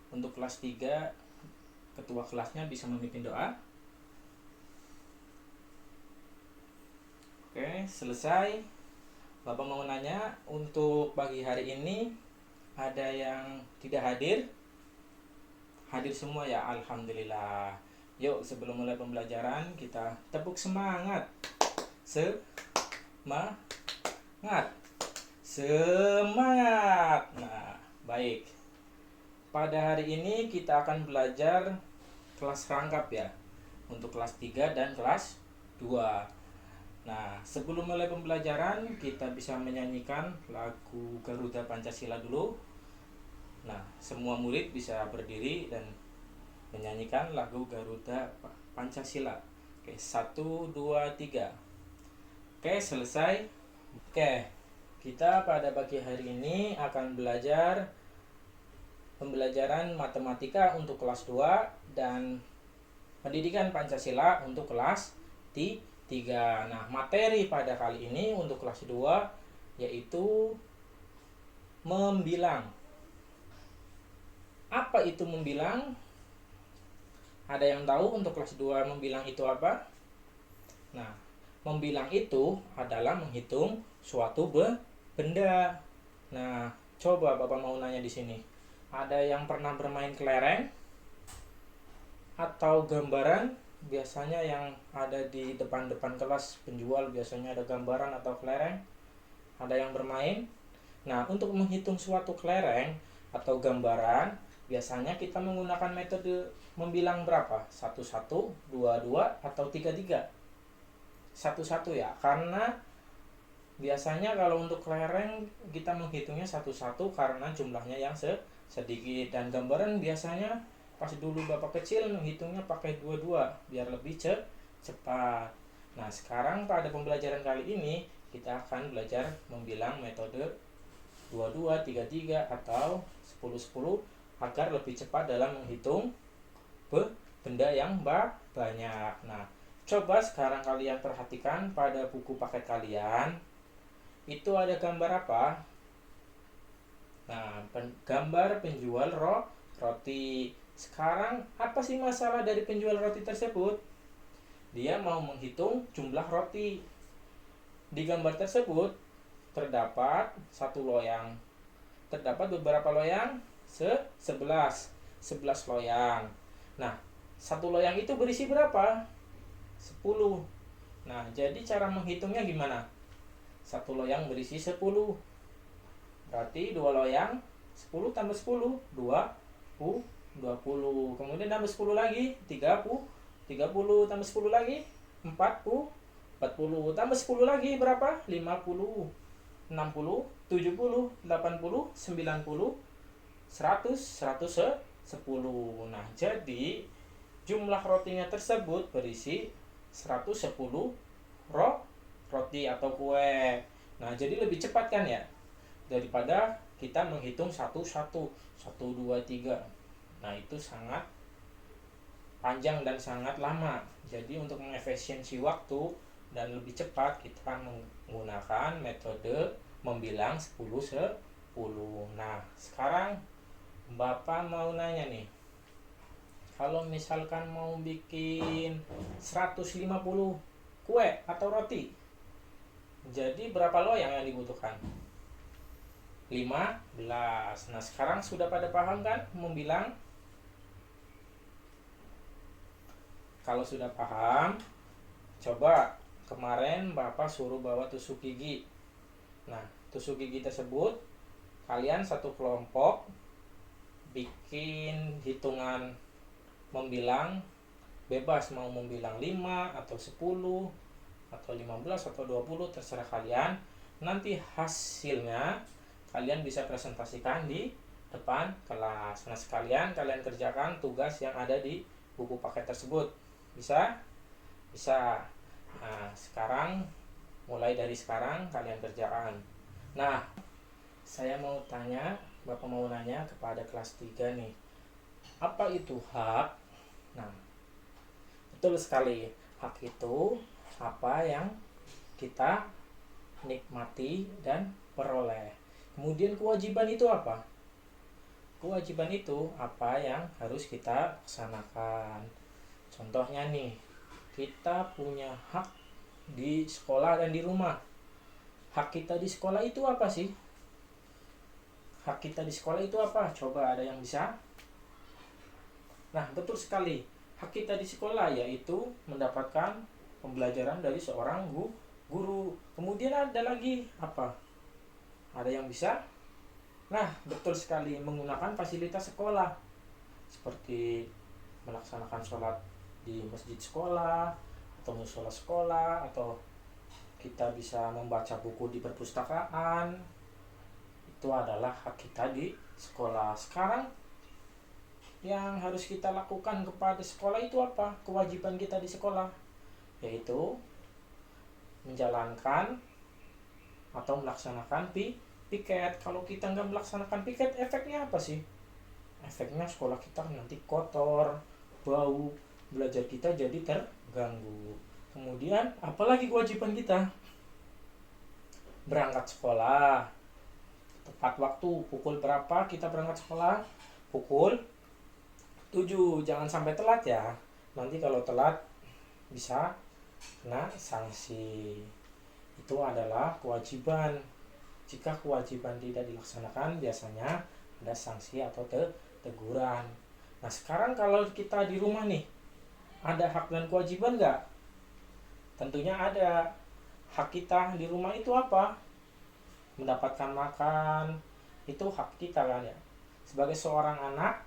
Untuk kelas 3, ketua kelasnya bisa memimpin doa. Oke, selesai. Bapak mau nanya, untuk pagi hari ini ada yang tidak hadir? Hadir semua ya, alhamdulillah. Yuk, sebelum mulai pembelajaran kita tepuk semangat. Semangat. Semangat. Nah, baik. Pada hari ini kita akan belajar kelas rangkap ya. Untuk kelas 3 dan kelas 2. Nah, sebelum mulai pembelajaran kita bisa menyanyikan lagu Garuda Pancasila dulu. Nah, semua murid bisa berdiri dan menyanyikan lagu Garuda Pancasila. Oke, 1, 2, 3. Oke, selesai. Oke, kita pada pagi hari ini akan belajar pembelajaran matematika untuk kelas 2 dan pendidikan Pancasila untuk kelas 3. Nah, materi pada kali ini untuk kelas 2 yaitu membilang. Apa itu membilang? Ada yang tahu untuk kelas 2 membilang itu apa? Nah, membilang itu adalah menghitung suatu benda. Nah, coba Bapak mau nanya di sini. Ada yang pernah bermain kelereng atau gambaran? Biasanya yang ada di depan-depan kelas penjual biasanya ada gambaran atau kelereng. Ada yang bermain? Nah, untuk menghitung suatu kelereng atau gambaran, biasanya kita menggunakan metode membilang berapa? 1, 1, 2, 2, atau 3, 3? 1, 1 ya, karena biasanya kalau untuk kelereng kita menghitungnya 1, 1 karena jumlahnya yang sedikit. Dan gambaran biasanya pas dulu Bapak kecil menghitungnya pakai 2, 2 biar lebih cepat. Nah, sekarang pada pembelajaran kali ini kita akan belajar membilang metode 2, 2, 3, 3 atau 10, 10 agar lebih cepat dalam menghitung benda yang banyak. Nah, coba sekarang kalian perhatikan pada buku paket kalian. Itu ada gambar apa? Nah, gambar penjual roti. Sekarang apa sih masalah dari penjual roti tersebut? Dia mau menghitung jumlah roti. Di gambar tersebut terdapat satu loyang. Terdapat beberapa loyang? 11 loyang. Nah, satu loyang itu berisi berapa? 10. Nah, jadi cara menghitungnya gimana? Satu loyang berisi 10. Berarti dua loyang 10 tambah 10 20. Kemudian tambah 10 lagi 30. 30 tambah 10 lagi 40. 40 tambah 10 lagi berapa? 50. 60, 70, 80, 90, 100, 110. Nah, jadi jumlah rotinya tersebut berisi 110 roti atau kue. Nah, jadi lebih cepat kan ya daripada kita menghitung satu satu, 1, 2, 3. Nah, itu sangat panjang dan sangat lama. Jadi untuk mengefisiensi waktu dan lebih cepat kita menggunakan metode membilang 10 10. Nah, sekarang Bapak mau nanya nih. Kalau misalkan mau bikin 150 kue atau roti, jadi berapa loyang yang dibutuhkan? 15. Nah, sekarang sudah pada paham kan membilang? Kalau sudah paham, coba kemarin Bapak suruh bawa tusuk gigi. Nah, tusuk gigi tersebut kalian satu kelompok bikin hitungan membilang bebas, mau membilang 5 atau 10 atau 15 atau 20, terserah kalian. Nanti hasilnya kalian bisa presentasikan di depan kelas. Nah, sekalian kalian kerjakan tugas yang ada di buku paket tersebut. Bisa? Bisa. Nah, sekarang mulai dari sekarang kalian kerjakan. Nah, saya mau tanya, Bapak mau nanya kepada kelas 3 nih. Apa itu hak? Nah, betul sekali. Hak itu apa yang kita nikmati dan peroleh. Kemudian kewajiban itu apa? kewajiban itu apa yang harus kita laksanakan. Contohnya nih, kita punya hak di sekolah dan di rumah. Hak kita di sekolah itu apa sih? Hak kita di sekolah itu apa? Coba ada yang bisa? Nah, betul sekali. Hak kita di sekolah yaitu mendapatkan pembelajaran dari seorang guru. Kemudian ada lagi apa? Ada yang bisa? Nah, betul sekali, menggunakan fasilitas sekolah seperti melaksanakan sholat di masjid sekolah atau musola sekolah, atau kita bisa membaca buku di perpustakaan. Itu adalah hak kita di sekolah. Sekarang yang harus kita lakukan kepada sekolah itu apa? Kewajiban kita di sekolah yaitu menjalankan atau melaksanakan piket. Kalau kita nggak melaksanakan piket, efeknya apa sih? Efeknya sekolah kita nanti kotor, bau, belajar kita jadi terganggu. Kemudian apalagi kewajiban kita? Berangkat sekolah tepat waktu. Pukul berapa kita berangkat sekolah? Pukul 7. Jangan sampai telat ya. Nanti kalau telat bisa kena sanksi. Itu adalah kewajiban. Jika kewajiban tidak dilaksanakan, biasanya ada sanksi atau teguran. Nah, sekarang kalau kita di rumah nih, ada hak dan kewajiban nggak? Tentunya ada. Hak kita di rumah itu apa? Mendapatkan makan. Itu hak kita kan ya. Sebagai seorang anak,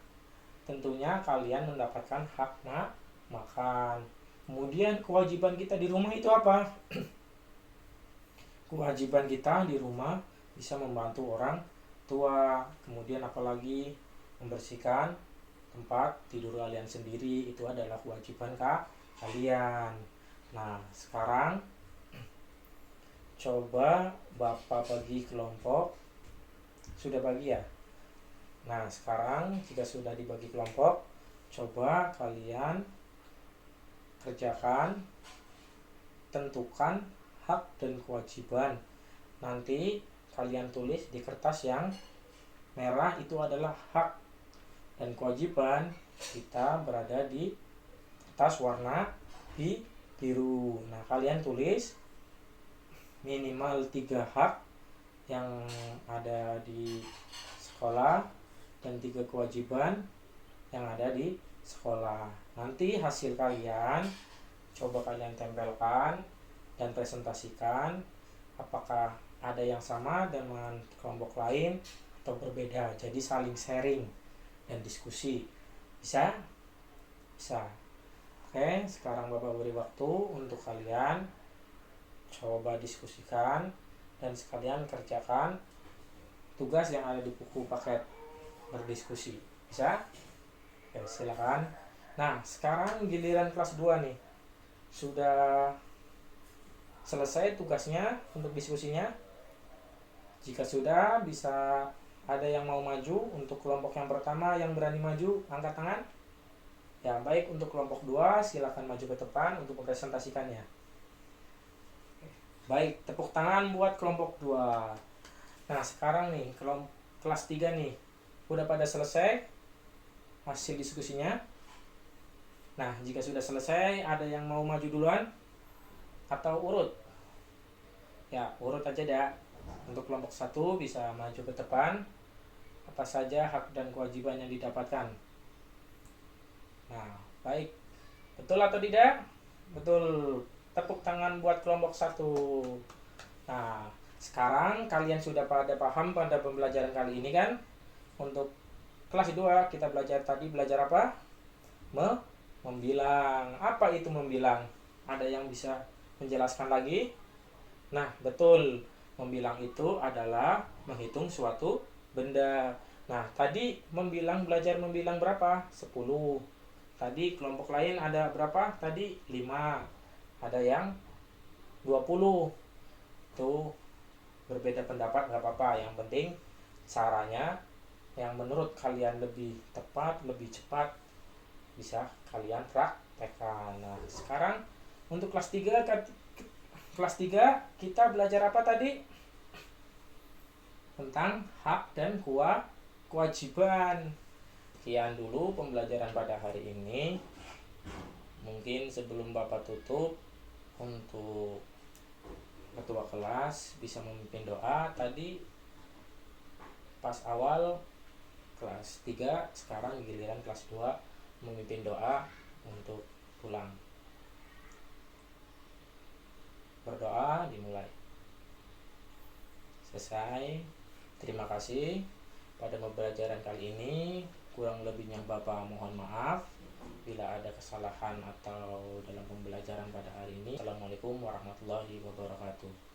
tentunya kalian mendapatkan hak makan. Kemudian kewajiban kita di rumah itu apa? Kewajiban kita di rumah bisa membantu orang tua. Kemudian apalagi membersihkan tempat tidur kalian sendiri. Itu adalah kewajiban kalian. Nah, sekarang coba Bapak bagi kelompok. Sudah bagi ya? Nah, sekarang jika sudah dibagi kelompok, coba kalian kerjakan, tentukan hak dan kewajiban. Nanti kalian tulis di kertas yang merah, itu adalah hak dan kewajiban kita berada di kertas warna biru. Nah, kalian tulis minimal 3 hak yang ada di sekolah dan 3 kewajiban yang ada di sekolah. Nanti hasil kalian coba kalian tempelkan dan presentasikan apakah ada yang sama dengan kelompok lain atau berbeda. Jadi saling sharing dan diskusi. Bisa? Bisa. Oke, sekarang Bapak beri waktu untuk kalian coba diskusikan dan sekalian kerjakan tugas yang ada di buku paket berdiskusi. Bisa? Oke, silakan. Nah, sekarang giliran kelas 2 nih. Sudah selesai tugasnya untuk diskusinya? Jika sudah, bisa ada yang mau maju untuk kelompok yang pertama yang berani maju, angkat tangan. Ya, baik, untuk kelompok 2 silakan maju ke depan untuk mempresentasikannya. Baik, tepuk tangan buat kelompok 2. Nah, sekarang nih, kelas 3 nih. Udah pada selesai hasil diskusinya? Nah, jika sudah selesai, ada yang mau maju duluan? Atau urut? Ya, urut aja dah. Untuk kelompok 1 bisa maju ke depan. Apa saja hak dan kewajiban yang didapatkan? Nah, baik. Betul atau tidak? Betul. Tepuk tangan buat kelompok 1. Nah, sekarang kalian sudah pada paham pada pembelajaran kali ini kan? Untuk kelas 2 kita belajar apa? Membilang. Apa itu membilang? Ada yang bisa menjelaskan lagi? Nah, betul. Membilang itu adalah menghitung suatu benda. Nah, tadi belajar membilang berapa? 10. Tadi kelompok lain ada berapa? Tadi 5. Ada yang 20. Tuh, berbeda pendapat nggak apa-apa. Yang penting caranya yang menurut kalian lebih tepat, lebih cepat, bisa kalian praktekkan. Nah, sekarang untuk kelas 3 kita belajar apa tadi? Tentang hak dan kewajiban. Sekian dulu pembelajaran pada hari ini. Mungkin sebelum Bapak tutup, untuk ketua kelas bisa memimpin doa. Tadi pas awal kelas 3, sekarang giliran kelas 2 memimpin doa untuk pulang. Berdoa dimulai. Selesai. Terima kasih. Pada pembelajaran kali ini kurang lebihnya Bapak mohon maaf bila ada kesalahan atau dalam pembelajaran pada hari ini. Assalamualaikum warahmatullahi wabarakatuh.